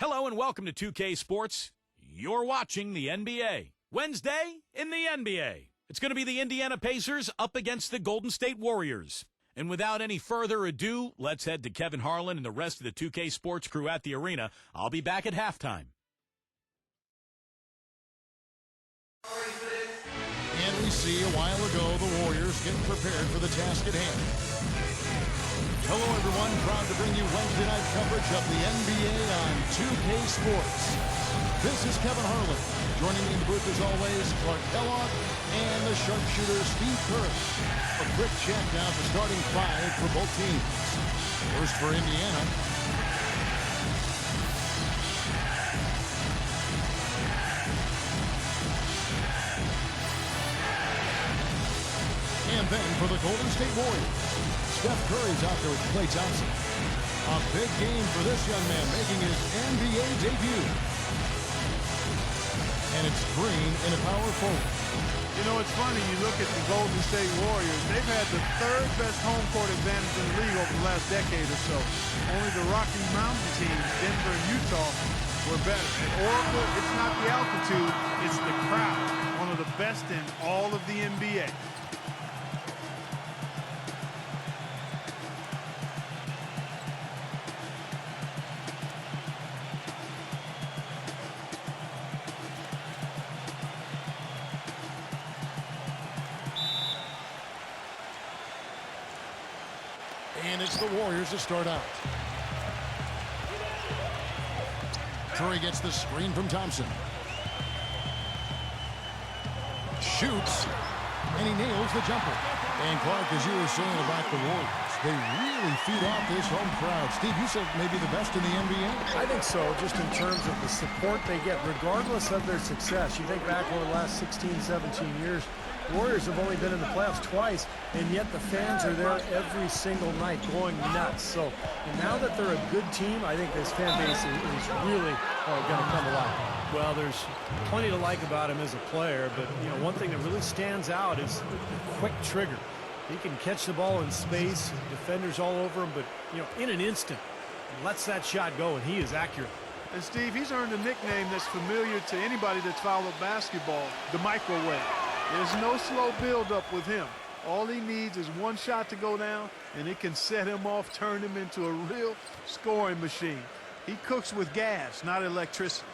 Hello and welcome to 2K Sports. You're watching the NBA. Wednesday in the NBA. It's going to be the Indiana Pacers up against the Golden State Warriors. And without any further ado, let's head to Kevin Harlan and the rest of the 2K Sports crew at the arena. I'll be back at halftime. And we see a while ago the Warriors getting prepared for the task at hand. Hello everyone, proud to bring you Wednesday night coverage of the NBA on 2K Sports. This is Kevin Harlan. Joining me in the booth as always, Clark Kellogg and the sharpshooter Steve Kerr. A quick check now of the starting five for both teams. First for Indiana. And then for the Golden State Warriors, Steph Curry's out there with Klay Thompson. A big game for this young man making his NBA debut. And it's Green in a power forward. You know, it's funny, you look at the Golden State Warriors, they've had the third best home court advantage in the league over the last decade or so. Only the Rocky Mountain teams, Denver and Utah, were better. At Oracle, it's not the altitude, it's the crowd. One of the best in all of the NBA. And it's the Warriors to start out. Curry gets the screen from Thompson. Shoots, and he nails the jumper. And Clark, as you were saying about the Warriors, they really feed off this home crowd. Steve, you said maybe the best in the NBA? I think so, just in terms of the support they get, regardless of their success. You think back over the last 16, 17 years, the Warriors have only been in the playoffs twice, and yet the fans are there every single night going nuts. So now that they're a good team, I think this fan base is really going to come alive. Well, there's plenty to like about him as a player, but one thing that really stands out is the quick trigger. He can catch the ball in space, defenders all over him, but in an instant, lets that shot go, and he is accurate. And Steve, he's earned a nickname that's familiar to anybody that's followed basketball, the microwave. There's no slow build-up with him. All he needs is one shot to go down, and it can set him off, turn him into a real scoring machine. He cooks with gas, not electricity.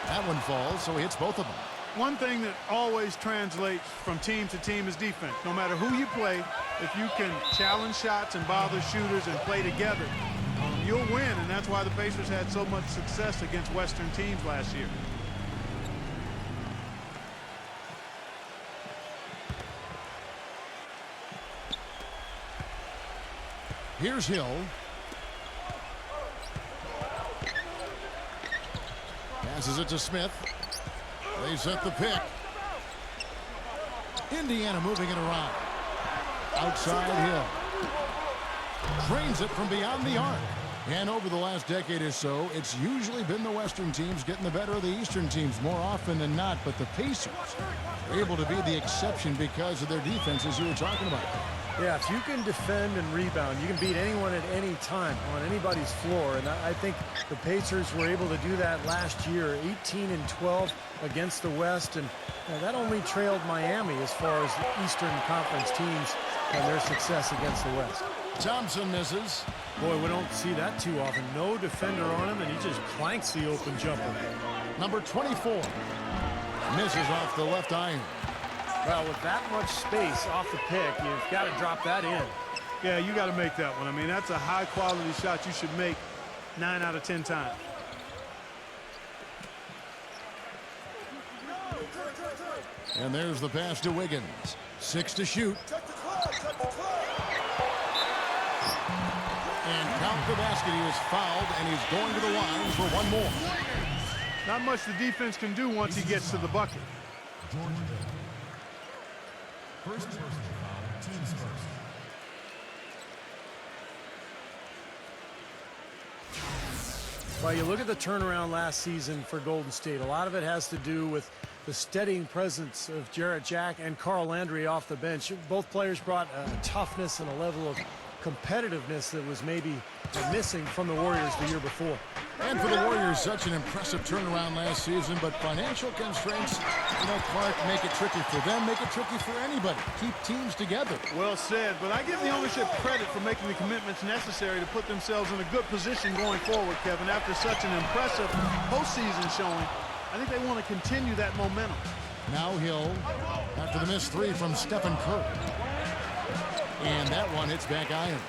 That one falls, so he hits both of them. One thing that always translates from team to team is defense. No matter who you play, if you can challenge shots and bother shooters and play together, you'll win, and that's why the Pacers had so much success against Western teams last year. Here's Hill. Passes it to Smith. They set the pick. Indiana moving it around. Outside Hill. Drains it from beyond the arc. And over the last decade or so, it's usually been the Western teams getting the better of the Eastern teams more often than not. But the Pacers are able to be the exception because of their defense, as you were talking about. Yeah, if you can defend and rebound, you can beat anyone at any time on anybody's floor. And I think the Pacers were able to do that last year, 18-12 against the West. And that only trailed Miami as far as the Eastern Conference teams and their success against the West. Thompson misses. Boy, we don't see that too often. No defender on him, and he just clanks the open jumper. Number 24 misses off the left iron. Well, with that much space off the pick, you've got to drop that in. Yeah, you got to make that one. I mean, that's a high-quality shot you should make 9 out of 10 times. And there's the pass to Wiggins. 6 to shoot. And count the basket. He was fouled, and he's going to the line for one more. Not much the defense can do once he gets to the bucket. First personal foul, teams first. Well, you look at the turnaround last season for Golden State. A lot of it has to do with the steadying presence of Jarrett Jack and Carl Landry off the bench. Both players brought a toughness and a level of competitiveness that was maybe missing from the Warriors the year before. And for the Warriors, such an impressive turnaround last season, but financial constraints, Clark, make it tricky for them, make it tricky for anybody. Keep teams together. Well said, but I give the ownership credit for making the commitments necessary to put themselves in a good position going forward, Kevin. After such an impressive postseason showing, I think they want to continue that momentum. Now Hill, after the missed three from Stephen Curry. And that one hits back iron.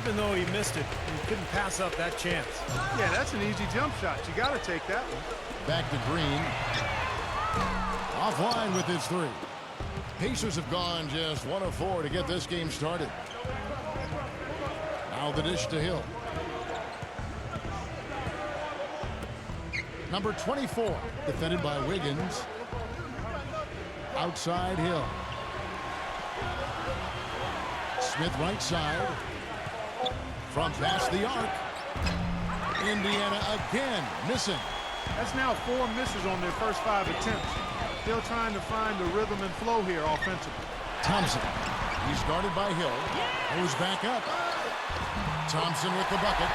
Even though he missed it, he couldn't pass up that chance. Yeah, that's an easy jump shot. You got to take that one. Back to Green. Offline with his three. Pacers have gone just 1 of 4 to get this game started. Now the dish to Hill. Number 24, defended by Wiggins. Outside Hill. Smith right side. From past the arc. Indiana again missing. That's now 4 misses on their first 5 attempts. Still trying to find the rhythm and flow here offensively. Thompson. He's guarded by Hill. Goes back up. Thompson with the bucket.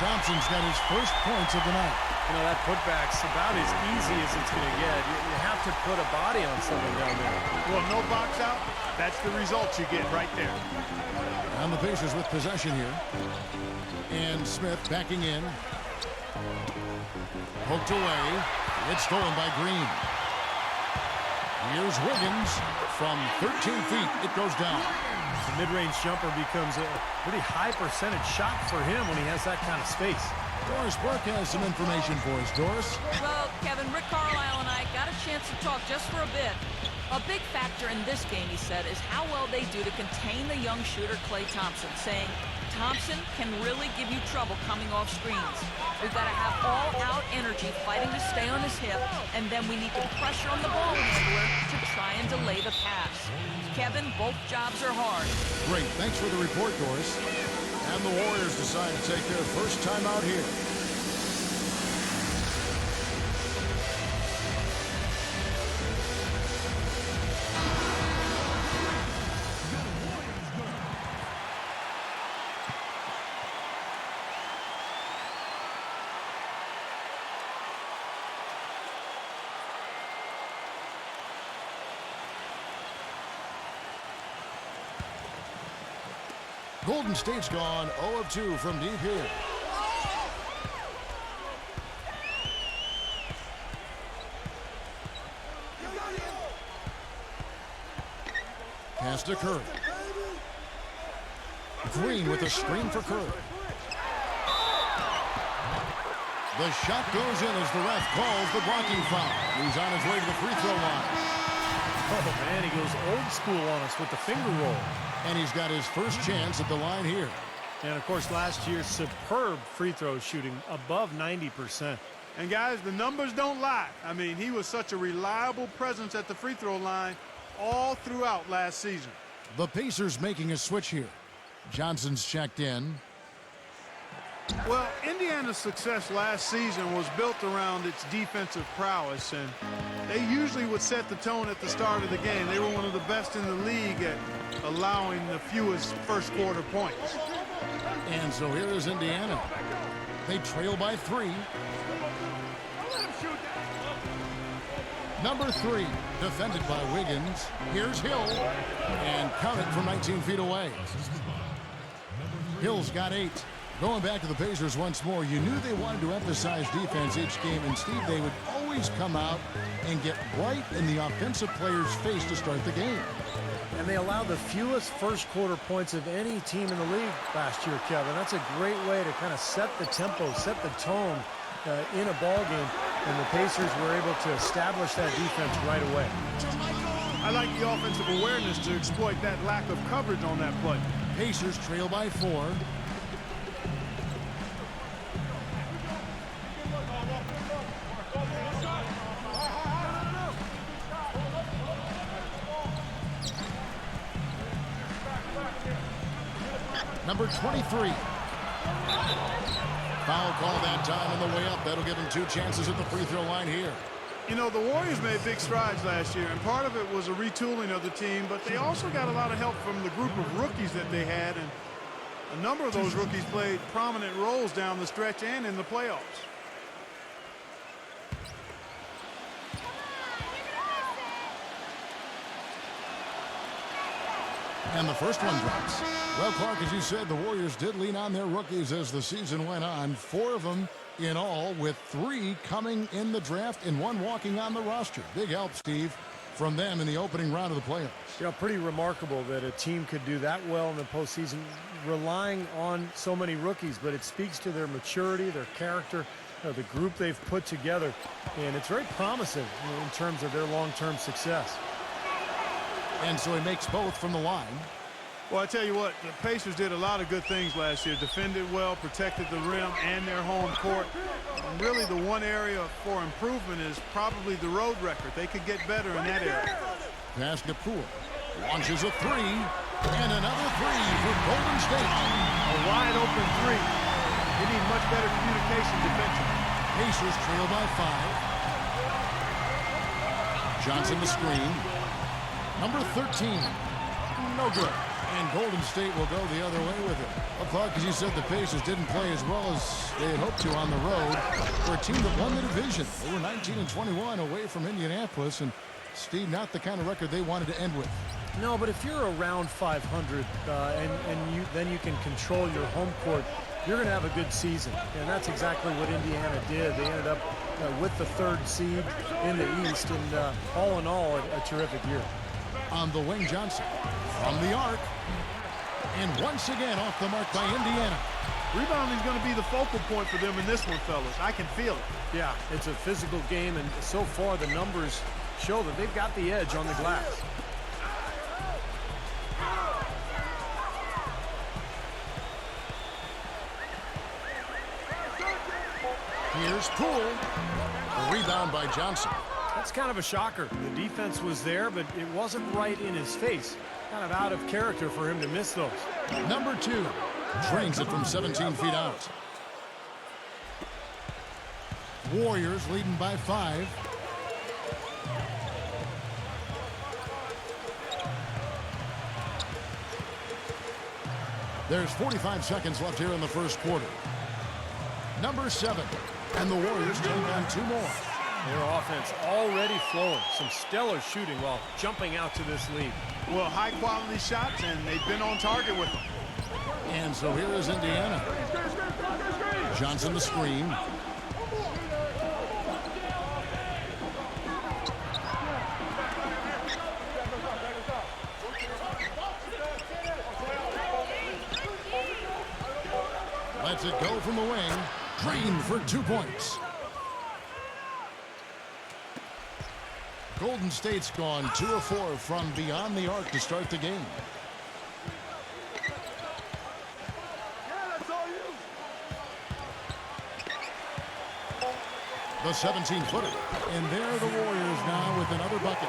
Thompson's got his first points of the night. That putback's about as easy as it's going to get. You have to put a body on something down there. Well, no box out. That's the results you get right there. And the Pacers with possession here. And Smith backing in. Poked away. It's stolen by Green. Here's Wiggins from 13 feet. It goes down. The mid-range jumper becomes a pretty high percentage shot for him when he has that kind of space. Doris Burke has some information for us. Doris? Well, Kevin, Rick Carlisle and I got a chance to talk just for a bit. A big factor in this game, he said, is how well they do to contain the young shooter Klay Thompson, saying Thompson can really give you trouble coming off screens. We've got to have all-out energy fighting to stay on his hip, and then we need to pressure on the ball handler to try and delay the pass. Kevin, both jobs are hard. Great. Thanks for the report, Doris. And the Warriors decide to take their first time out here. Golden State's gone 0 of 2 from deep here. Pass to Curry. Green with a screen for Curry. The shot goes in as the ref calls the blocking foul. He's on his way to the free throw line. Oh, man, he goes old school on us with the finger roll. And he's got his first chance at the line here. And, of course, last year's superb free throw shooting above 90%. And, guys, the numbers don't lie. I mean, he was such a reliable presence at the free throw line all throughout last season. The Pacers making a switch here. Johnson's checked in. Well, Indiana's success last season was built around its defensive prowess, and they usually would set the tone at the start of the game. They were one of the best in the league at allowing the fewest first-quarter points. And so here is Indiana. They trail by 3. Number 3, defended by Wiggins. Here's Hill, and count it from 19 feet away. Hill's got 8. Going back to the Pacers once more, you knew they wanted to emphasize defense each game, and Steve, they would always come out and get right in the offensive player's face to start the game. And they allowed the fewest first-quarter points of any team in the league last year, Kevin. That's a great way to kind of set the tempo, set the tone in a ball game, and the Pacers were able to establish that defense right away. I like the offensive awareness to exploit that lack of coverage on that play. Pacers trail by 4. Number 23. Foul call that time on the way up. That'll give him 2 chances at the free throw line here. You know, the Warriors made big strides last year, and part of it was a retooling of the team, but they also got a lot of help from the group of rookies that they had, and a number of those rookies played prominent roles down the stretch and in the playoffs. And the first one drops. Well, Clark, as you said, the Warriors did lean on their rookies as the season went on. 4 of them in all, with 3 coming in the draft and 1 walking on the roster. Big help, Steve, from them in the opening round of the playoffs. You know, pretty remarkable that a team could do that well in the postseason, relying on so many rookies, but it speaks to their maturity, their character, the group they've put together, and it's very promising in terms of their long-term success. And so he makes both from the line. Well, I tell you what, the Pacers did a lot of good things last year. Defended well, protected the rim and their home court. And really the one area for improvement is probably the road record. They could get better in that area. Pass to Poole. Launches a 3. And another 3 for Golden State. A wide open 3. They need much better communication defensively. Pacers trail by 5. Johnson the screen. Number 13. No good. And Golden State will go the other way with it. Well, Clark, as you said, the Pacers didn't play as well as they had hoped to on the road for a team that won the division. They were 19-21 away from Indianapolis, and Steve, not the kind of record they wanted to end with. No, but if you're around 500 then you can control your home court, you're going to have a good season. And that's exactly what Indiana did. They ended up with the 3rd seed in the East, and all in all, a terrific year. On the wing, Johnson from the arc, and once again off the mark by Indiana. Rebounding is going to be the focal point for them in this one, fellas. I can feel it. Yeah, it's a physical game, and so far the numbers show that they've got the edge on the glass. Here's Poole. A rebound by Johnson. That's kind of a shocker. The defense was there, but it wasn't right in his face. Kind of out of character for him to miss those. Number 2 drains it from 17 feet out. Warriors leading by 5. There's 45 seconds left here in the first quarter. Number 7, and the Warriors take on 2 more. Their offense already flowing. Some stellar shooting while jumping out to this lead. Well, high-quality shots, and they've been on target with them. And so here is Indiana. Johnson the screen. Lets it go from the wing. Drained for 2 points. Golden State's gone 2 of 4 from beyond the arc to start the game. The 17-footer. And there are the Warriors now with another bucket.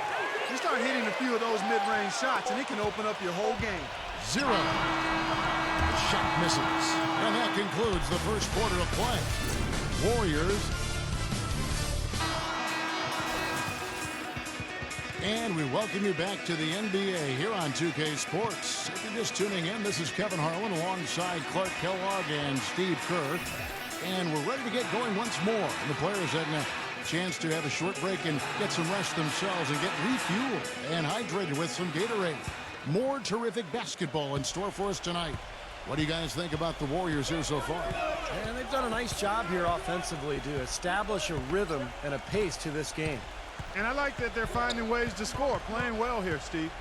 You start hitting a few of those mid-range shots, and it can open up your whole game. 0. Shot misses. And that concludes the first quarter of play. Warriors. And we welcome you back to the NBA here on 2K Sports. If you're just tuning in, this is Kevin Harlan alongside Clark Kellogg and Steve Kerr. And we're ready to get going once more. The players having a chance to have a short break and get some rest themselves and get refueled and hydrated with some Gatorade. More terrific basketball in store for us tonight. What do you guys think about the Warriors here so far? And they've done a nice job here offensively to establish a rhythm and a pace to this game. And I like that they're finding ways to score. Playing well here, Steve.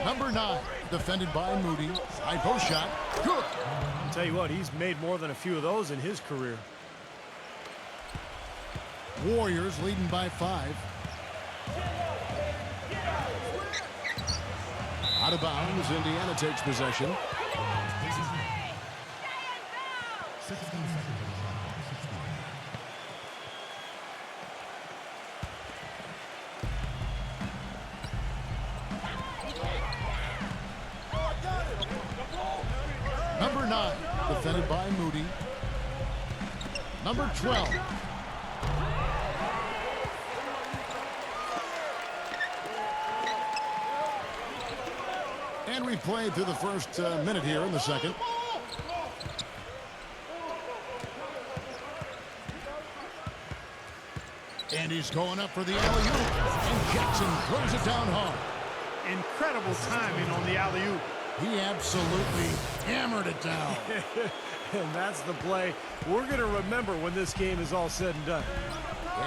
Number 9, defended by Moody. High post shot. Good. I'll tell you what, he's made more than a few of those in his career. Warriors leading by 5. Out of bounds, Indiana takes possession. Number 9, defended by Moody. Number 12. And we played through the first minute here in the second. And he's going up for the alley-oop. And Jackson throws it down hard. Incredible timing on the alley-oop. He absolutely hammered it down. And that's the play we're going to remember when this game is all said and done.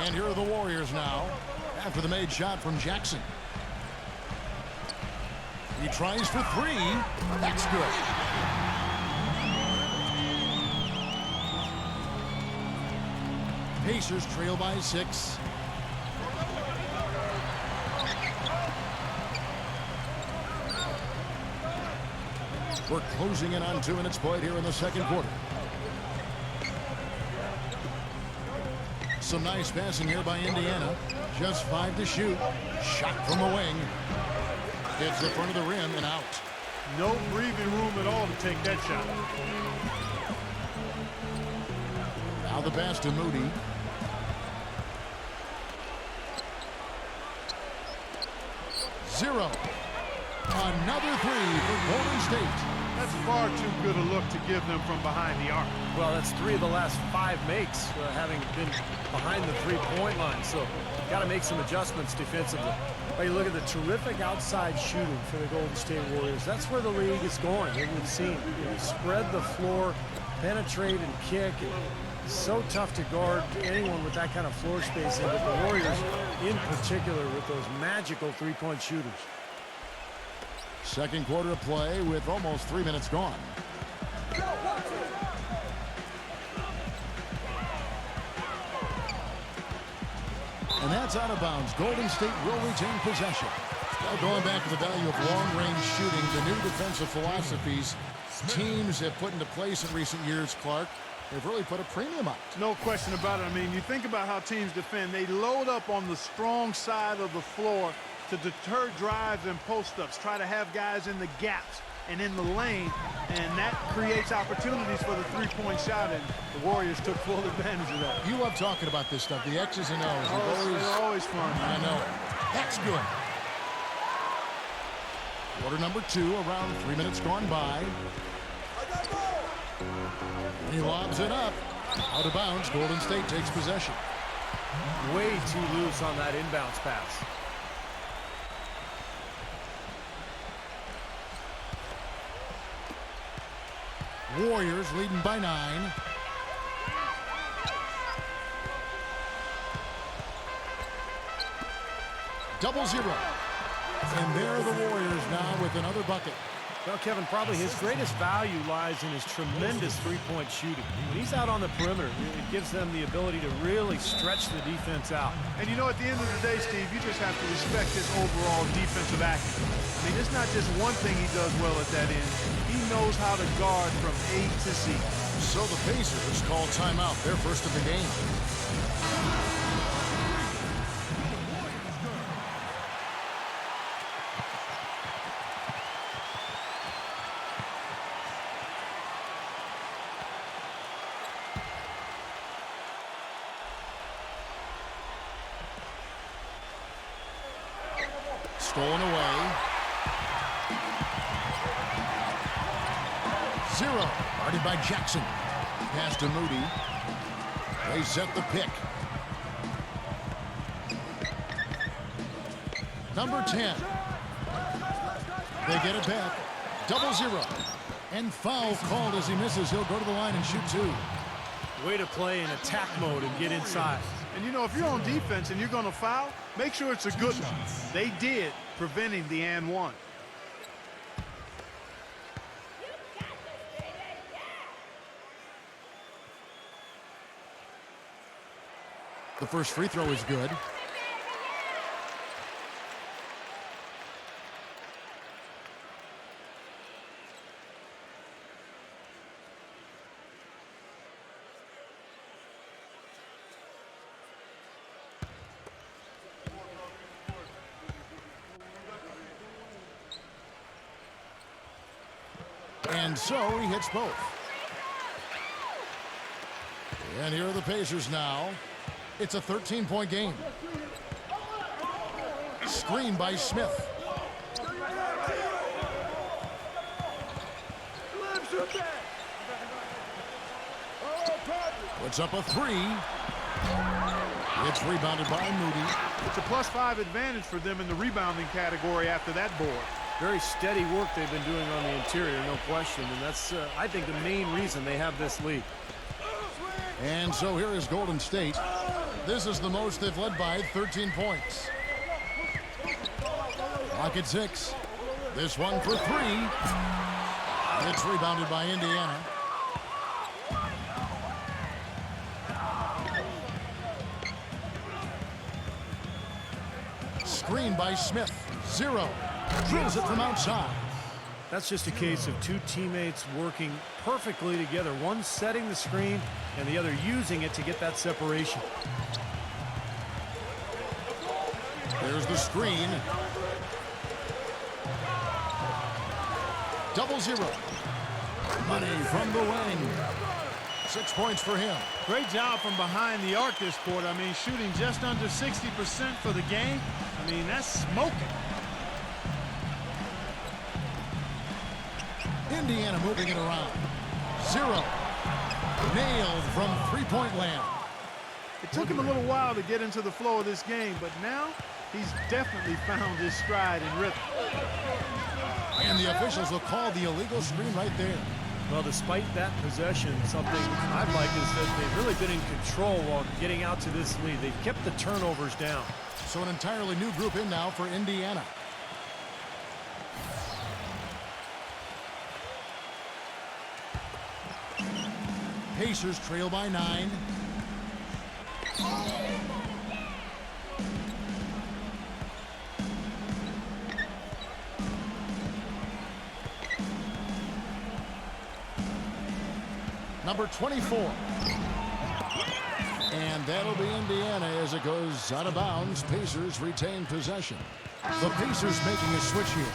And here are the Warriors now after the made shot from Jackson. He tries for 3. That's good. Pacers trail by 6. We're closing in on 2 minutes played here in the second quarter. Some nice passing here by Indiana. Just 5 to shoot. Shot from the wing. Hits the front of the rim and out. No breathing room at all to take that shot. Now the pass to Moody. Zero. Another 3 for Golden State. That's far too good a look to give them from behind the arc. Well, that's 3 of the last 5 makes, having been behind the three-point line. So, got to make some adjustments defensively. But you look at the terrific outside shooting for the Golden State Warriors. That's where the league is going. We've seen, spread the floor, penetrate and kick. It's so tough to guard anyone with that kind of floor spacing. But the Warriors, in particular, with those magical three-point shooters. Second quarter of play with almost 3 minutes gone. And that's out of bounds. Golden State will retain possession. Now going back to the value of long-range shooting, the new defensive philosophies teams have put into place in recent years, Clark, they've really put a premium on it. No question about it. I mean, you think about how teams defend. They load up on the strong side of the floor to deter drives and post-ups, try to have guys in the gaps and in the lane, and that creates opportunities for the three-point shot, and the Warriors took full advantage of that. You love talking about this stuff, the X's and O's. They're always fun. I know. That's good. Quarter number 2, around 3 minutes gone by. And he lobs it up. Out of bounds, Golden State takes possession. Way too loose on that inbounds pass. Warriors leading by 9. Double zero. And there are the Warriors now with another bucket. Well, Kevin, probably his greatest value lies in his tremendous three-point shooting. When he's out on the perimeter, it gives them the ability to really stretch the defense out. And you know, at the end of the day, Steve, you just have to respect his overall defensive acumen. I mean, it's not just one thing he does well at that end. He knows how to guard from A to Z. So the Pacers call timeout, their first of the game. Stolen away. Zero. Guarded by Jackson. Pass to Moody. They set the pick. Number 10. They get it back. Double zero. And foul called as he misses. He'll go to the line and shoot 2. Way to play in attack mode and get inside. And you know, if you're on defense and you're going to foul, make sure it's a good one. They did, preventing the and one. The first free throw is good. And so he hits both. And here are the Pacers now. It's a 13-point game. Screen by Smith. Puts up a three. It's rebounded by Moody. It's a +5 advantage for them in the rebounding category after that board. Very steady work they've been doing on the interior, no question. And that's, I think, the main reason they have this lead. And so here is Golden State. This is the most they've led by, 13 points. Clock at 6. This one for three. It's rebounded by Indiana. Screen by Smith. 0. Drills it from outside. That's just a case of two teammates working perfectly together. One setting the screen and the other using it to get that separation. There's the screen. 0-0. Money from the wing. 6 points for him. Great job from behind the arc this quarter. I mean, shooting just under 60% for the game. I mean, that's smoking. Indiana moving it around. 0. Nailed from three-point land. It took him a little while to get into the flow of this game, but now he's definitely found his stride and rhythm. And the officials will call the illegal screen right there. Well, despite that possession, something I'd like is that they've really been in control while getting out to this lead. They've kept the turnovers down. So an entirely new group in now for Indiana. Pacers trail by 9. Number 24. And that'll be Indiana as it goes out of bounds. Pacers retain possession. The Pacers making a switch here.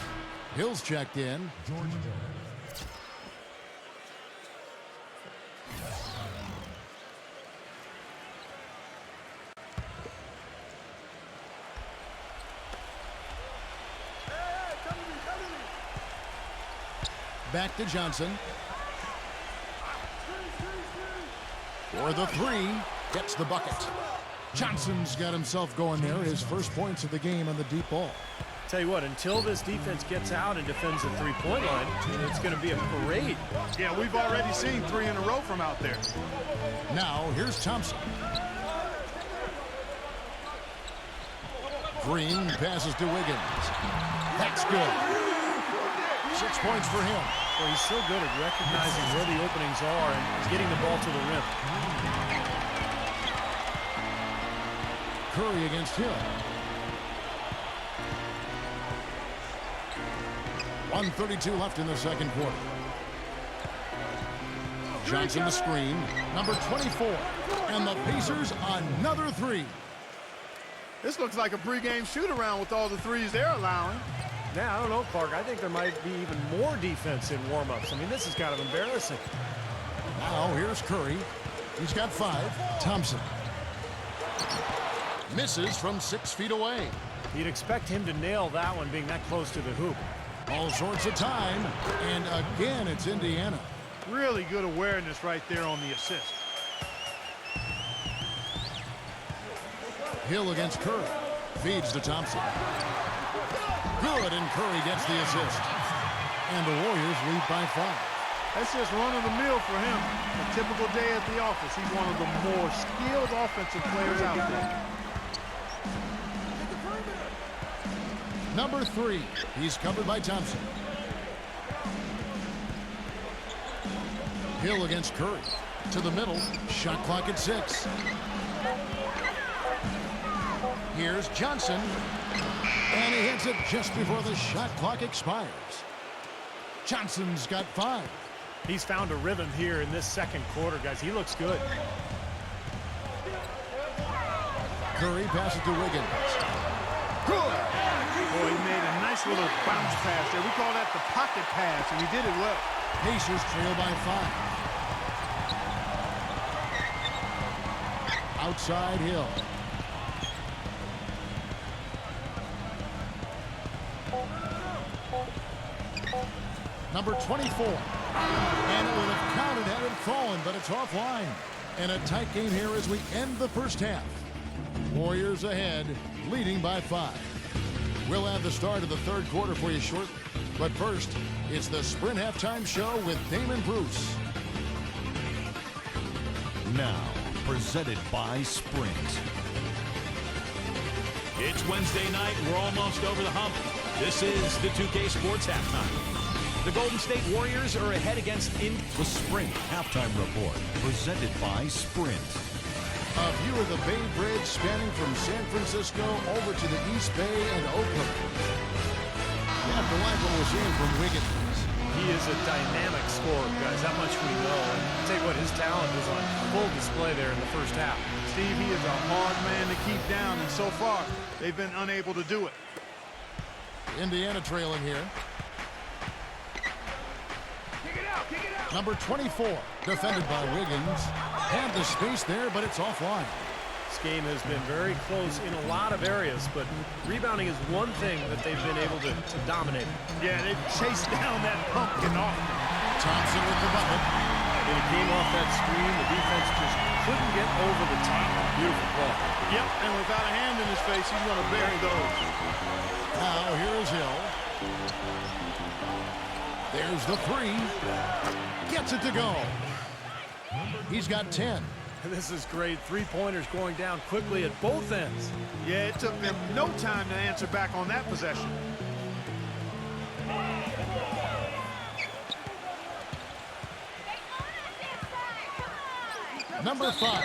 Hill's checked in. Back to Johnson. For the three, gets the bucket. Johnson's got himself going there. His first points of the game on the deep ball. Tell you what, until this defense gets out and defends the three-point line, it's going to be a parade. Yeah, we've already seen 3 in a row from out there. Now, here's Thompson. Green passes to Wiggins. That's good. 6 points for him. Well, he's so good at recognizing where the openings are and getting the ball to the rim. Curry against Hill. 1:32 left in the second quarter. Johnson the screen. Number 24. And the Pacers another three. This looks like a pregame shoot-around with all the threes they're allowing. Now, I don't know, Clark. I think there might be even more defense in warm-ups. I mean, this is kind of embarrassing. Now, here's Curry. He's got 5. Thompson. Misses from 6 feet away. You'd expect him to nail that one being that close to the hoop. All sorts of time. And again, it's Indiana. Really good awareness right there on the assist. Hill against Curry. Feeds to Thompson. Good, and Curry gets the assist. And the Warriors lead by 5. That's just run-of-the-mill for him. A typical day at the office. He's one of the more skilled offensive players out there. Number 3. He's covered by Thompson. Hill against Curry. To the middle. Shot clock at 6. Here's Johnson. And he hits it just before the shot clock expires. Johnson's got 5. He's found a rhythm here in this second quarter, guys. He looks good. Curry passes to Wiggins. Good. Boy, he made a nice little bounce pass there. We call that the pocket pass, and he did it well. Pacers trail by 5. Outside Hill. Number 24. And it would have counted had it fallen, but it's offline. And a tight game here as we end the first half. Warriors ahead, leading by 5. We'll have the start of the third quarter for you shortly. But first, it's the Sprint Halftime Show with Damon Bruce. Now, presented by Sprint. It's Wednesday night. We're almost over the hump. This is the 2K Sports Halftime. The Golden State Warriors are ahead against the Sprint Halftime Report, presented by Sprint. A view of the Bay Bridge spanning from San Francisco over to the East Bay and Oakland. You have to like what we're seeing from Wiggins. He is a dynamic scorer, guys. That much we know. And I'll tell you what, his talent was on full display there in the first half. Steve, he is a hard man to keep down, and so far, they've been unable to do it. Indiana trailing here. Number 24, defended by Wiggins. Had the space there, but it's offline. This game has been very close in a lot of areas, but rebounding is one thing that they've been able to dominate. Yeah, they've chased down that pumpkin off. Thompson with the bucket. When it came off that screen, the defense just couldn't get over the top. Beautiful play. Yep, and without a hand in his face, he's going to bury those. Now here's Hill. There's the 3. Gets it to go. He's got 10. This is great. Three-pointers going down quickly at both ends. Yeah, it took them no time to answer back on that possession. Number 5.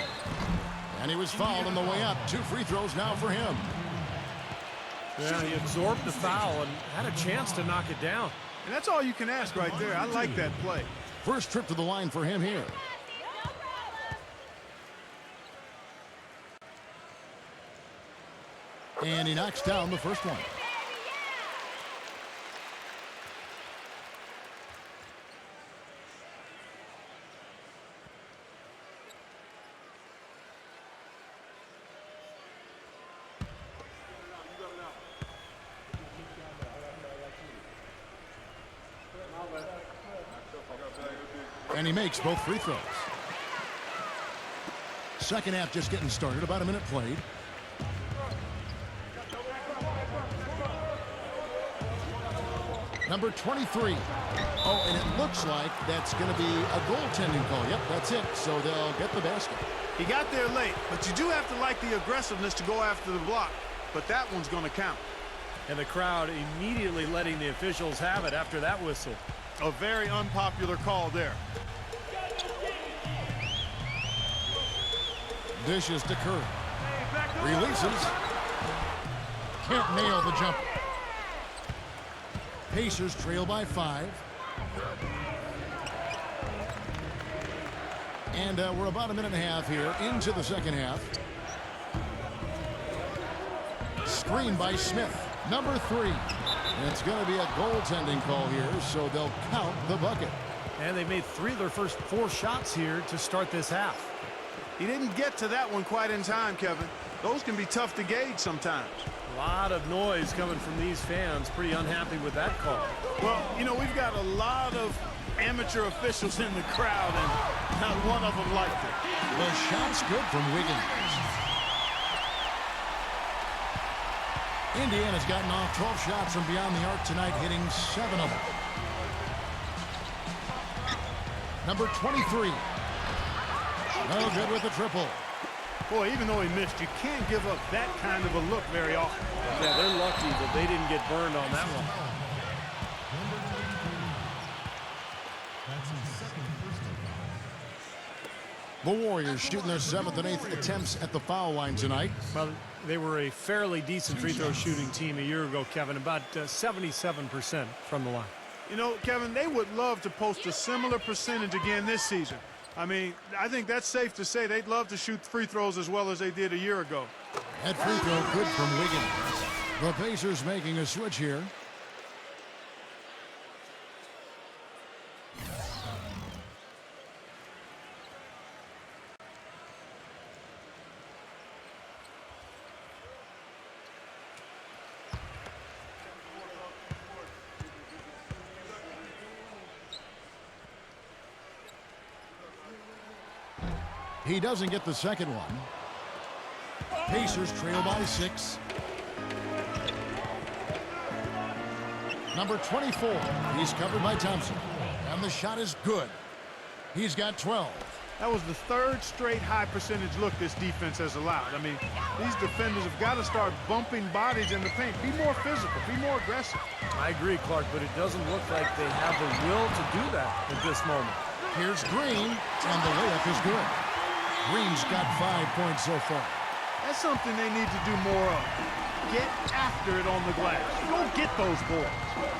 And he was fouled on the way up. 2 free throws now for him. Yeah, he absorbed the foul and had a chance to knock it down. And that's all you can ask right there. I like that play. First trip to the line for him here. And he knocks down the first one. And he makes both free throws. Second half just getting started. About a minute played. Number 23. Oh, and it looks like that's going to be a goaltending call. Yep, that's it. So they'll get the basket. He got there late, but you do have to like the aggressiveness to go after the block. But that one's going to count. And the crowd immediately letting the officials have it after that whistle. A very unpopular call there. Dishes to Curry. Releases. Can't nail the jumper. Pacers trail by 5. And we're about a minute and a half here into the second half. Screen by Smith. Number 3. And it's going to be a goaltending call here, so they'll count the bucket. And they made 3 of their first 4 shots here to start this half. He didn't get to that one quite in time, Kevin. Those can be tough to gauge sometimes. A lot of noise coming from these fans. Pretty unhappy with that call. Well, you know, we've got a lot of amateur officials in the crowd, and not one of them liked it. The shot's good from Wiggins. Indiana's gotten off 12 shots from beyond the arc tonight, hitting 7 of them. Number 23. No good with the triple. Boy, even though he missed, you can't give up that kind of a look very often. Yeah, they're lucky that they didn't get burned on that one. The Warriors shooting their 7th and 8th attempts at the foul line tonight. Well, they were a fairly decent free throw shooting team a year ago, Kevin, about 77% from the line. You know, Kevin, they would love to post a similar percentage again this season. I mean, I think that's safe to say they'd love to shoot free throws as well as they did a year ago. That free throw good from Wiggins. The Pacers making a switch here. He doesn't get the second one. Pacers trail by 6. Number 24. He's covered by Thompson. And the shot is good. He's got 12. That was the third straight high percentage look this defense has allowed. I mean, these defenders have got to start bumping bodies in the paint. Be more physical, be more aggressive. I agree, Clark, but it doesn't look like they have the will to do that at this moment. Here's Green, and the layup is good. Green's got 5 points so far. That's something they need to do more of. Get after it on the glass. Go get those boards.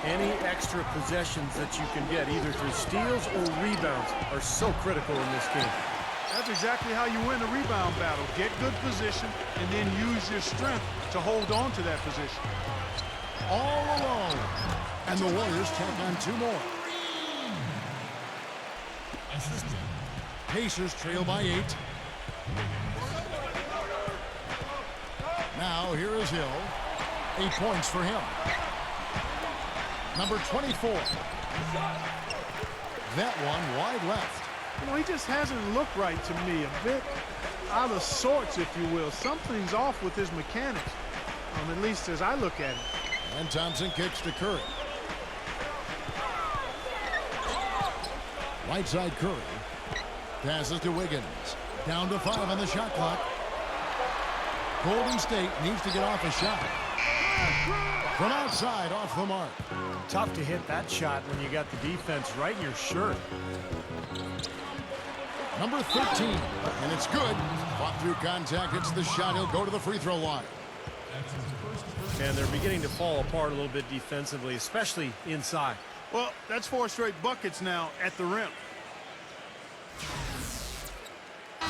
Any extra possessions that you can get, either through steals or rebounds, are so critical in this game. That's exactly how you win a rebound battle. Get good position and then use your strength to hold on to that position. All alone. And the Warriors tack on 2 more. Pacers trail by 8. Now here is Hill. 8 points for him. Number 24. That one wide left. You know, he just hasn't looked right to me. A bit out of sorts, if you will. Something's off with his mechanics, at least as I look at it. And Thompson kicks to Curry. Right side Curry. Passes to Wiggins. Down to 5 on the shot clock. Golden State needs to get off a shot. From outside, off the mark. Tough to hit that shot when you got the defense right in your shirt. Number 13, and it's good. Fought through contact, hits the shot. He'll go to the free throw line. And they're beginning to fall apart a little bit defensively, especially inside. Well, that's 4 straight buckets now at the rim.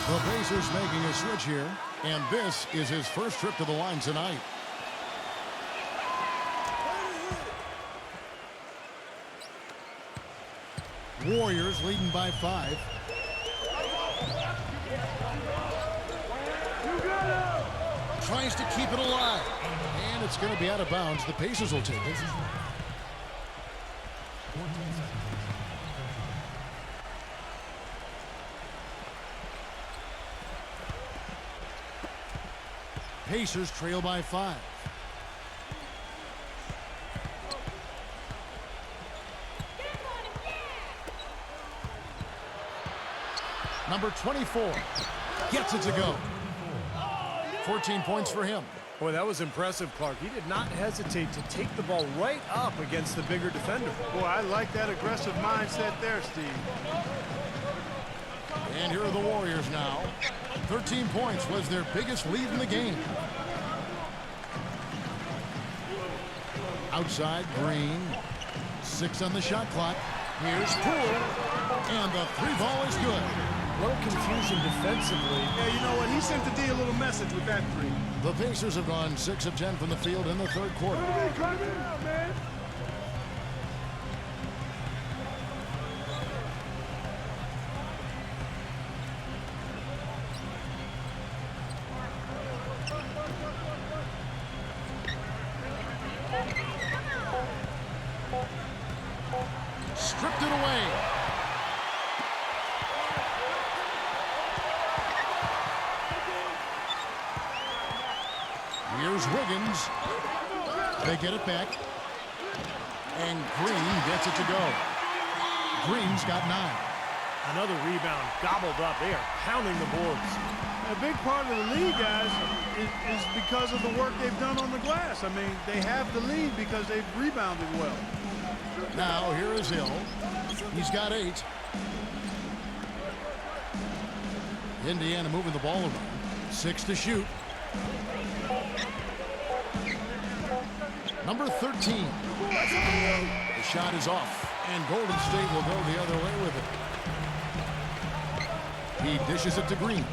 The Pacers making a switch here, and this is his first trip to the line tonight. Warriors leading by 5. Tries to keep it alive, and it's going to be out of bounds. The Pacers will take it. Pacers trail by 5. Number 24 gets it to go. 14 points for him. Boy, that was impressive, Clark. He did not hesitate to take the ball right up against the bigger defender. Boy, I like that aggressive mindset there, Steve. And here are the Warriors now. 13 points was their biggest lead in the game. Outside, Green. 6 on the shot clock. Here's Poole. And the 3 ball is good. A little confusion defensively. Yeah, you know what? He sent the D a little message with that 3. The Pacers have gone 6 of 10 from the field in the third quarter. Stripped it away. Here's Wiggins. They get it back. And Green gets it to go. Green's got 9. Another rebound gobbled up. They are pounding the boards. A big part of the lead, guys, is because of the work they've done on the glass. I mean, they have the lead because they've rebounded well. Now here is Hill. He's got 8. Indiana moving the ball around. 6 to shoot. Number 13. The shot is off, and Golden State will go the other way with it. He dishes it to Green.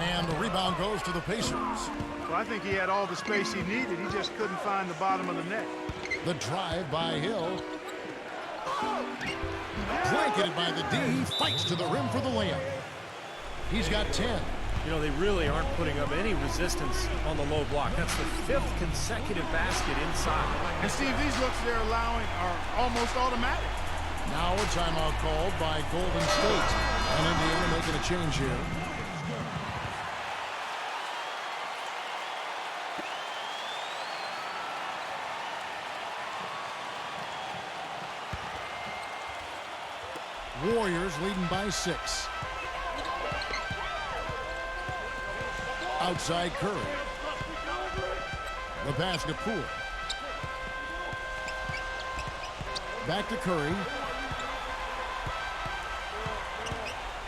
And the rebound goes to the Pacers. Well, I think he had all the space he needed. He just couldn't find the bottom of the net. The drive by Hill. Blanketed by the D. Fights to the rim for the layup. He's got 10. You know, they really aren't putting up any resistance on the low block. That's the 5th consecutive basket inside. And Steve, these looks they're allowing are almost automatic. Now a timeout called by Golden State. And Indiana making a change here. Warriors leading by 6. Outside Curry. The pass to Poole. Back to Curry.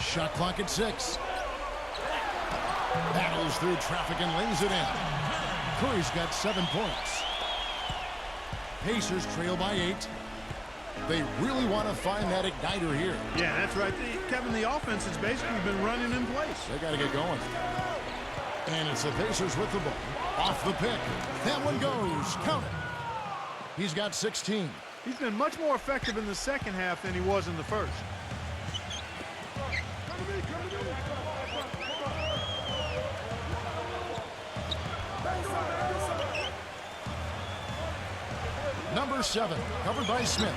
Shot clock at 6. Battles through traffic and lays it in. Curry's got 7 points. Pacers trail by 8. They really want to find that igniter here. Yeah, that's right. Kevin, the offense has basically been running in place. They got to get going. And it's the Pacers with the ball. Off the pick. That one goes. Count it. He's got 16. He's been much more effective in the second half than he was in the first. Number 7, covered by Smith.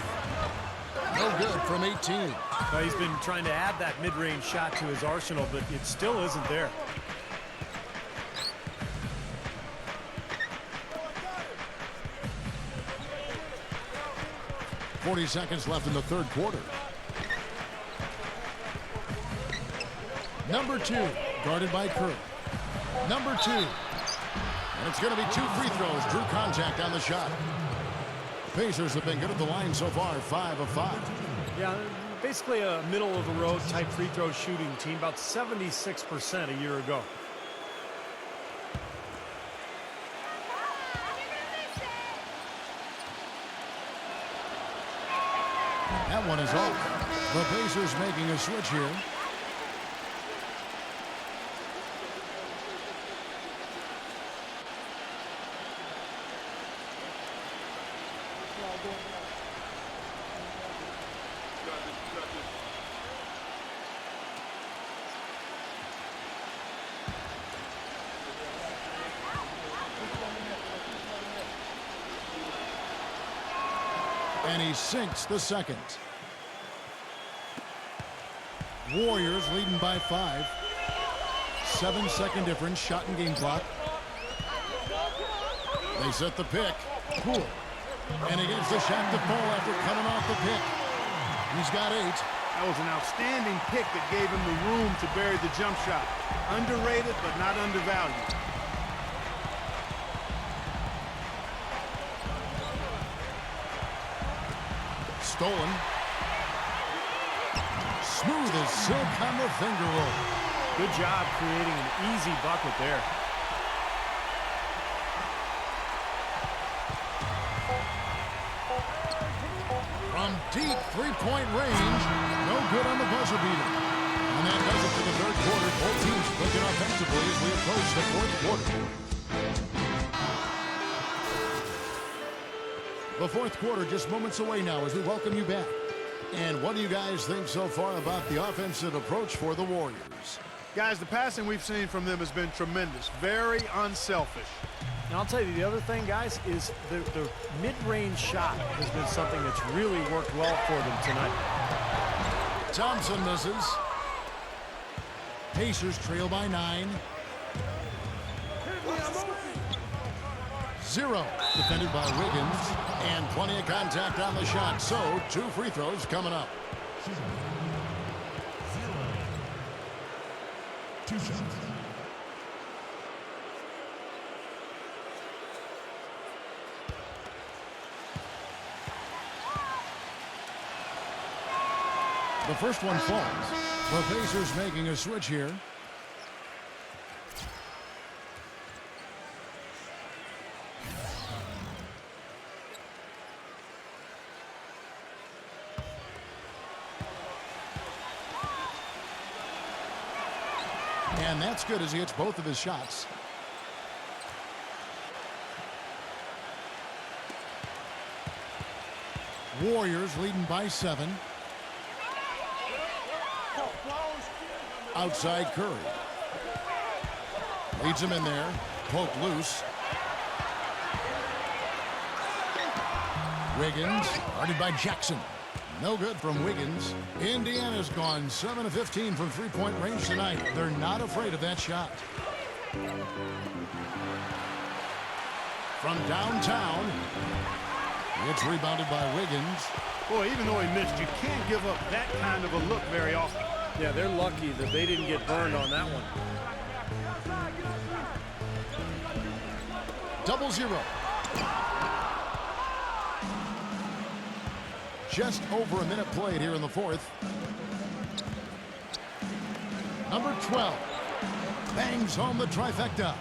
No good from 18. Well, he's been trying to add that mid-range shot to his arsenal, but it still isn't there. .40 seconds left in the third quarter. Number 2, guarded by Curry. Number 2. And it's going to be 2 free throws. Drew contact on the shot. Pacers have been good at the line so far, 5 of 5. Yeah, basically a middle-of-the-road type free throw shooting team, about 76% a year ago. That one is off. The Pacers making a switch here. And he sinks the second. Warriors leading by 5. 7-second difference, shot and game clock. They set the pick. Poole. And he gets the shot to fall after coming off the pick. He's got 8. That was an outstanding pick that gave him the room to bury the jump shot. Underrated, but not undervalued. Stolen. Smooth as silk on the finger roll. Good job creating an easy bucket there. From deep three-point range, no good on the buzzer beater. And that does it for the third quarter. Both teams clicking offensively as we approach the fourth quarter. The fourth quarter just moments away now as we welcome you back. And what do you guys think so far about the offensive approach for the Warriors? Guys, the passing we've seen from them has been tremendous. Very unselfish. And I'll tell you, the other thing, guys, is the mid-range shot has been something that's really worked well for them tonight. Thompson misses. Pacers trail by 9. 0. Defended by Wiggins. And plenty of contact on the shot. So, 2 free throws coming up. 2 shots. The first one falls. The Pacers making a switch here. And that's good as he hits both of his shots. Warriors leading by 7. Outside Curry. Leads him in there. Poke loose. Wiggins guarded by Jackson. No good from Wiggins. Indiana's gone 7 of 15 from three-point range tonight. They're not afraid of that shot. From downtown, it's rebounded by Wiggins. Boy, even though he missed, you can't give up that kind of a look very often. Yeah, they're lucky that they didn't get burned on that one. 0-0. Just over a minute played here in the fourth. Number 12 bangs home the trifecta.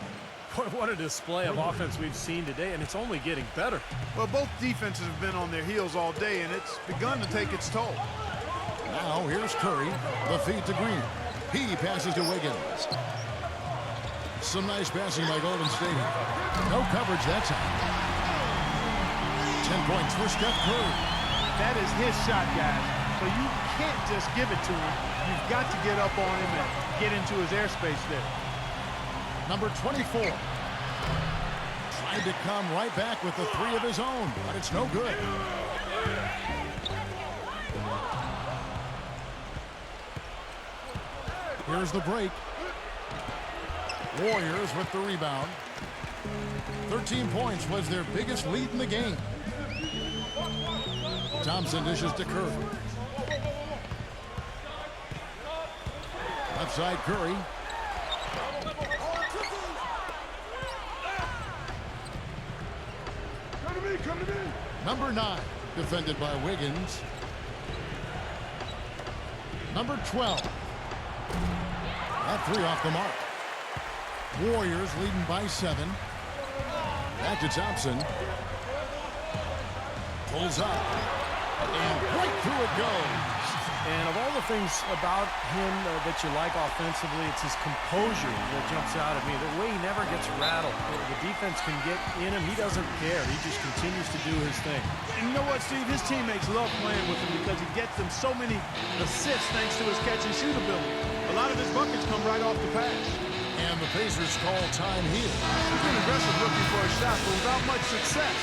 What a display of offense we've seen today, and it's only getting better. Well, both defenses have been on their heels all day, and it's begun to take its toll. Now here's Curry, the feed to Green. He passes to Wiggins. Some nice passing by Golden State. No coverage that time. 10 points for Steph Curry. That is his shot, guys. So you can't just give it to him. You've got to get up on him and get into his airspace there. Number 24. Tried to come right back with the three of his own, but it's no good. Here's the break. Warriors with the rebound. 13 points was their biggest lead in the game. Thompson dishes to Curry. Left side Curry. Come to me. Number 9, defended by Wiggins. Number 12. That three off the mark. Warriors leading by 7. Back to Thompson. Pulls up. And right through it goes. And of all the things about him that you like offensively, it's his composure that jumps out at me. The way he never gets rattled. The defense can get in him. He doesn't care. He just continues to do his thing. And you know what, Steve? His teammates love playing with him because he gets them so many assists thanks to his catch-and-shoot ability. A lot of his buckets come right off the pass. And the Pacers call time here. He's been aggressive looking for a shot, but without much success.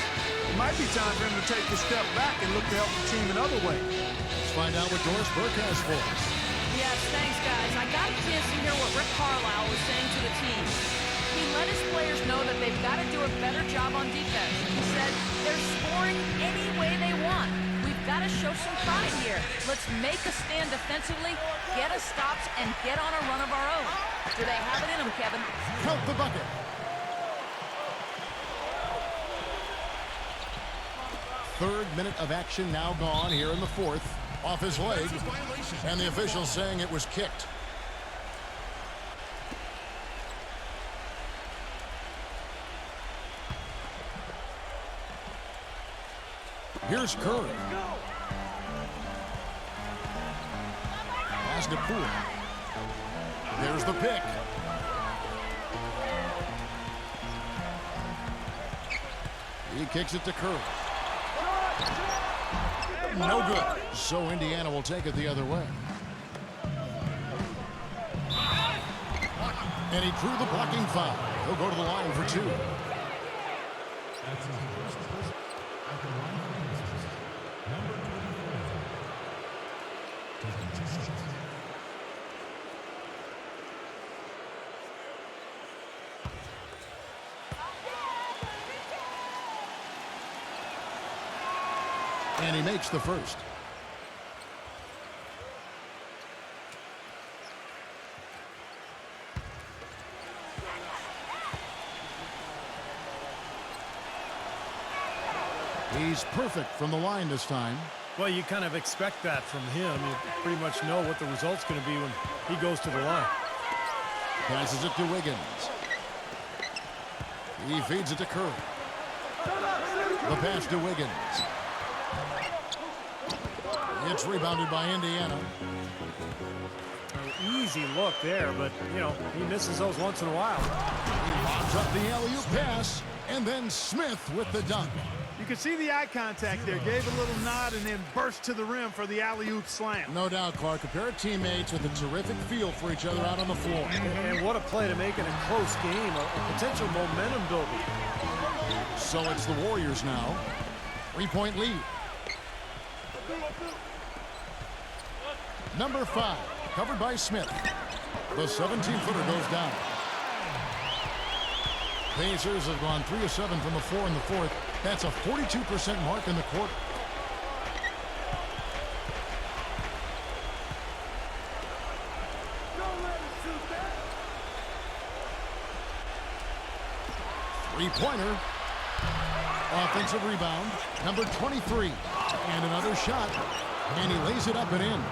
It might be time for him to take a step back and look to help the team in other ways. Let's find out what Doris Burke has for us. Yes, thanks, guys. I got a chance to hear what Rick Carlisle was saying to the team. He let his players know that they've got to do a better job on defense. He said they're scoring any way they want. We've got to show some pride here. Let's make a stand defensively, get us stops, and get on a run of our own. Do they have it in them, Kevin? Count the bucket. Third minute of action now gone here in the fourth. Off his leg, and the official saying it was kicked. Here's Curry. Pass to Poole. There's the pick. He kicks it to Curry. No good. So Indiana will take it the other way. And he drew the blocking foul. He'll go to the line for 2. That's his first at the line for misses. Number 24. Taking 2 shots. And he makes the first. He's perfect from the line this time. Well, you kind of expect that from him. You pretty much know what the result's going to be when he goes to the line. Passes it to Wiggins. He feeds it to Curry. The pass to Wiggins. It's rebounded by Indiana. Easy look there, but, you know, he misses those once in a while. He lobs up the alley-oop pass, and then Smith with the dunk. You can see the eye contact there. Gave a little nod and then burst to the rim for the alley-oop slam. No doubt, Clark. A pair of teammates with a terrific feel for each other out on the floor. And what a play to make in a close game, a potential momentum builder. So it's the Warriors now. 3-point lead. Number 5, covered by Smith. The 17-footer goes down. Pacers have gone 3 of 7 from the floor in the fourth. That's a 42% mark in the quarter. Three-pointer. Offensive rebound. Number 23. And another shot. And he lays it up and in.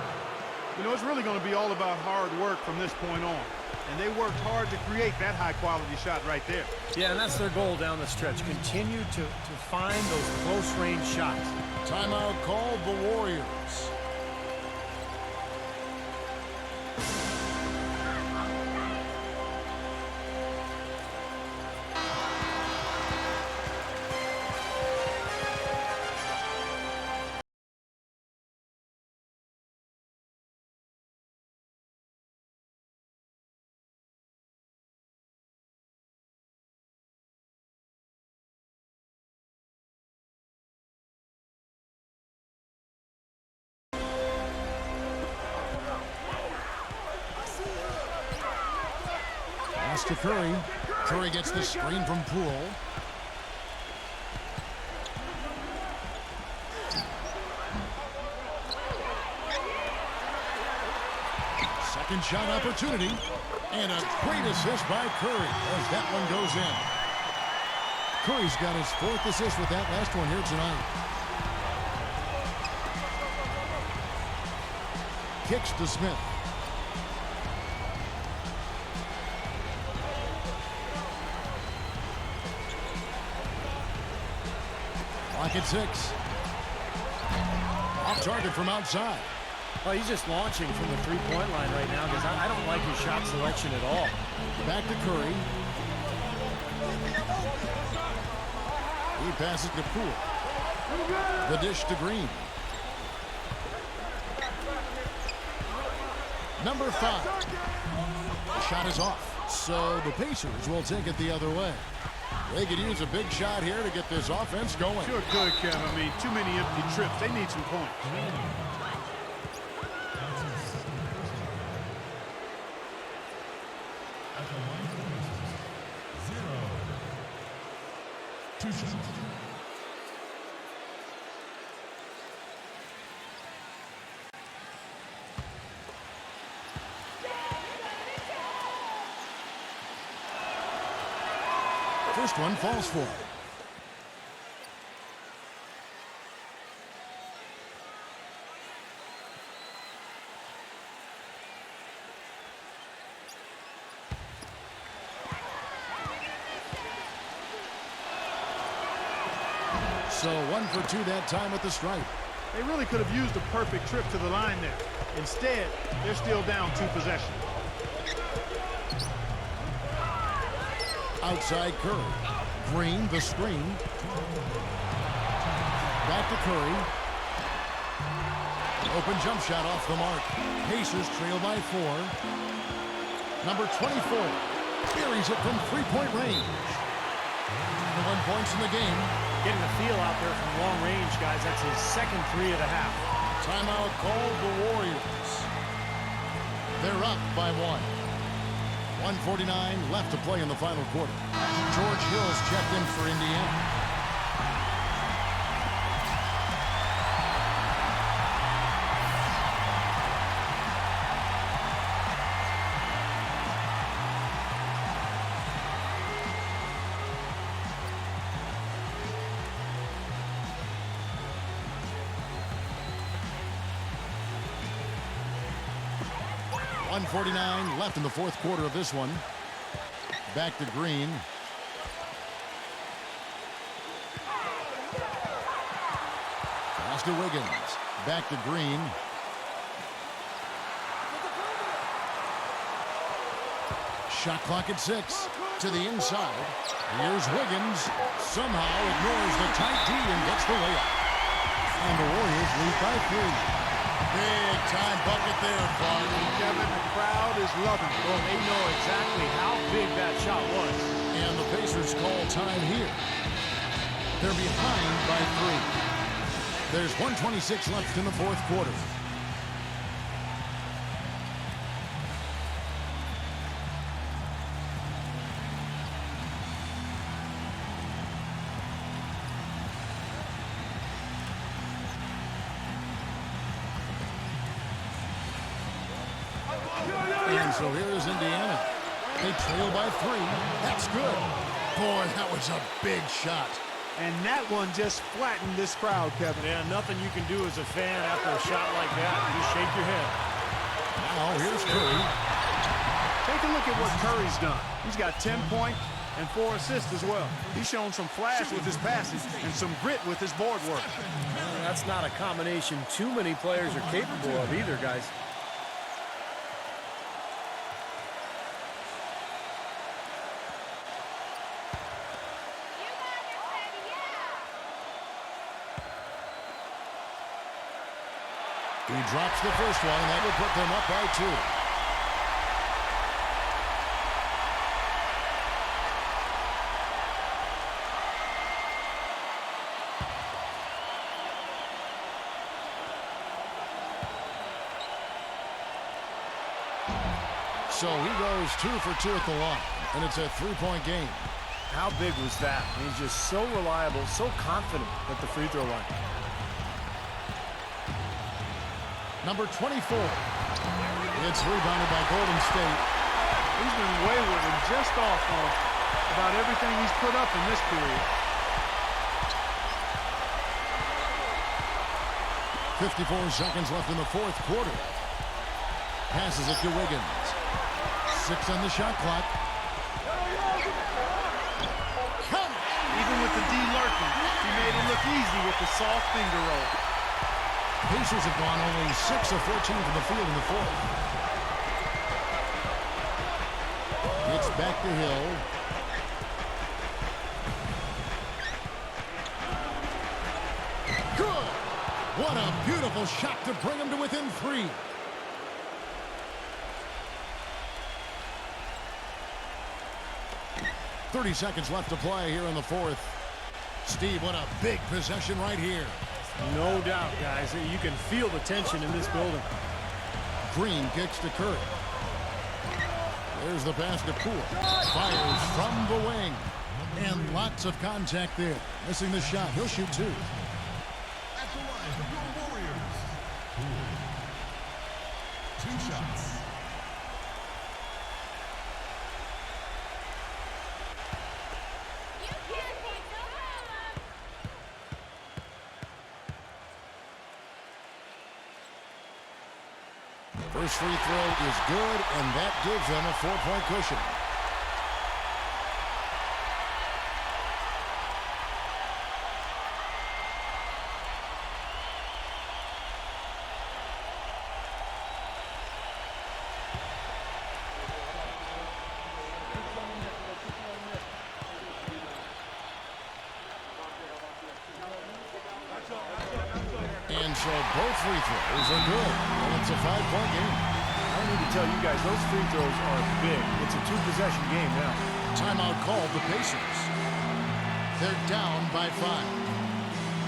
You know, it's really going to be all about hard work from this point on. And they worked hard to create that high-quality shot right there. Yeah, and that's their goal down the stretch. Continue to find those close-range shots. Timeout called the Warriors. Pass to Curry. Curry gets the screen from Poole. Second shot opportunity. And a great assist by Curry as that one goes in. Curry's got his 4th assist with that last one here tonight. Kicks to Smith. Clock at 6. Off target from outside. Well, he's just launching from the three-point line right now because I don't like his shot selection at all. Back to Curry. He passes to Poole. The dish to Green. Number 5. The shot is off. So the Pacers will take it the other way. They could use a big shot here to get this offense going. Sure could, Kevin. I mean, too many empty trips. They need some points. At the line of misses, 0. 2 shots. First one falls for. So 1 for 2 that time at the stripe. They really could have used a perfect trip to the line there. Instead, they're still down 2 possessions. Outside Curry. Green, the screen. Back to Curry. Open jump shot off the mark. Pacers trail by 4. Number 24. Buries it from three-point range. 1 point in the game. Getting a feel out there from long range, guys. That's his second 3 of the half. Timeout called the Warriors. They're up by 1. 1:49 left to play in the final quarter. George Hill's checked in for Indiana. .149 left in the fourth quarter of this one. Back to Green. Pass to Wiggins. Back to Green. Shot clock at 6. To the inside. Here's Wiggins. Somehow ignores the tight D and gets the layup. And the Warriors lead by 3. Big time bucket there, Clark. Kevin, the crowd is loving it. Well, they know exactly how big that shot was. And the Pacers call time here. They're behind by 3. There's 1:26 left in the fourth quarter. And so here is Indiana. They trail by 3. That's good. Boy, that was a big shot. And that one just flattened this crowd, Kevin. Yeah, nothing you can do as a fan after a shot like that. You shake your head. Now here's Curry. Take a look at what Curry's done. He's got 10 points and 4 assists as well. He's shown some flash with his passes and some grit with his board work. Well, that's not a combination too many players are capable of either, guys. He drops the first one. That would put them up by 2. So he goes 2 for 2 at the line, and it's a 3-point game. How big was that? He's just so reliable, so confident at the free throw line. Number 24. It's rebounded by Golden State. He's been wayward and just off on about everything he's put up in this period. 54 seconds left in the 4th quarter. Passes it to Wiggins. 6 on the shot clock. Come! Even with the D lurking, he made it look easy with the soft finger roll. Pacers have gone only 6 of 14 from the field in the 4th. It's back to Hill. Good! What a beautiful shot to bring him to within 3. .30 seconds left to play here in the 4th. Steve, what a big possession right here. No doubt, guys. You can feel the tension in this building. Green kicks to Curry. There's the pass to Poole. Fires from the wing. And lots of contact there. Missing the shot. He'll shoot 2. At the line, your Warriors. 2 shots. First free throw is good, and that gives them a 4-point cushion. And so both free throws are good, and it's a 5-point game. I don't need to tell you guys, those free throws are big. It's a 2-possession game now. Timeout called the Pacers. They're down by 5.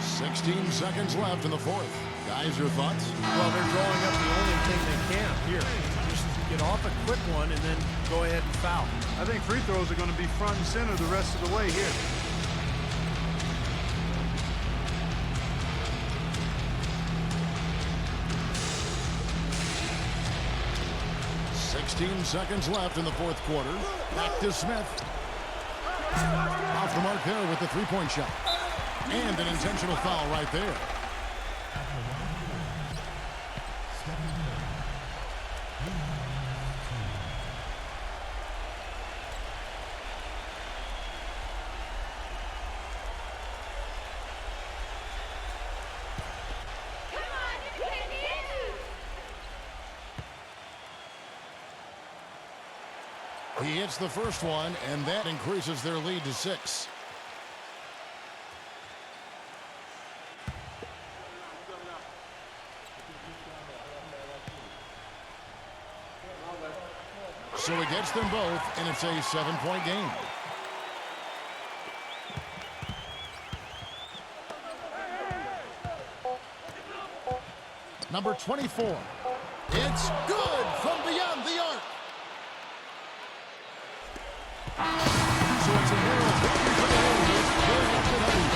16 seconds left in the 4th. Guys, your thoughts? Well, they're drawing up the only thing they can here. Just get off a quick one and then go ahead and foul. I think free throws are going to be front and center the rest of the way here. Seconds left in the 4th quarter. Back to Smith. Off the mark there with the 3-point shot. And an intentional foul right there. He hits the first one, and that increases their lead to 6. So he gets them both, and it's a 7-point game. Number 24. It's good from beyond the arc. So it's a narrow victory for the Warriors. They're up to nothing.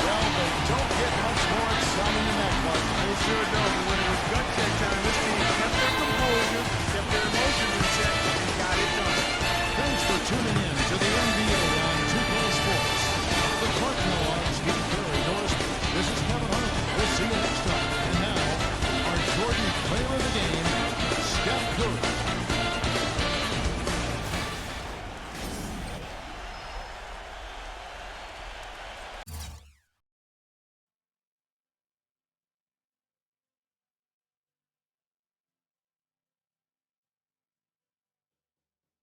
Well, they don't get much more exciting than that, Clark. They sure don't. When it was gut check time, this team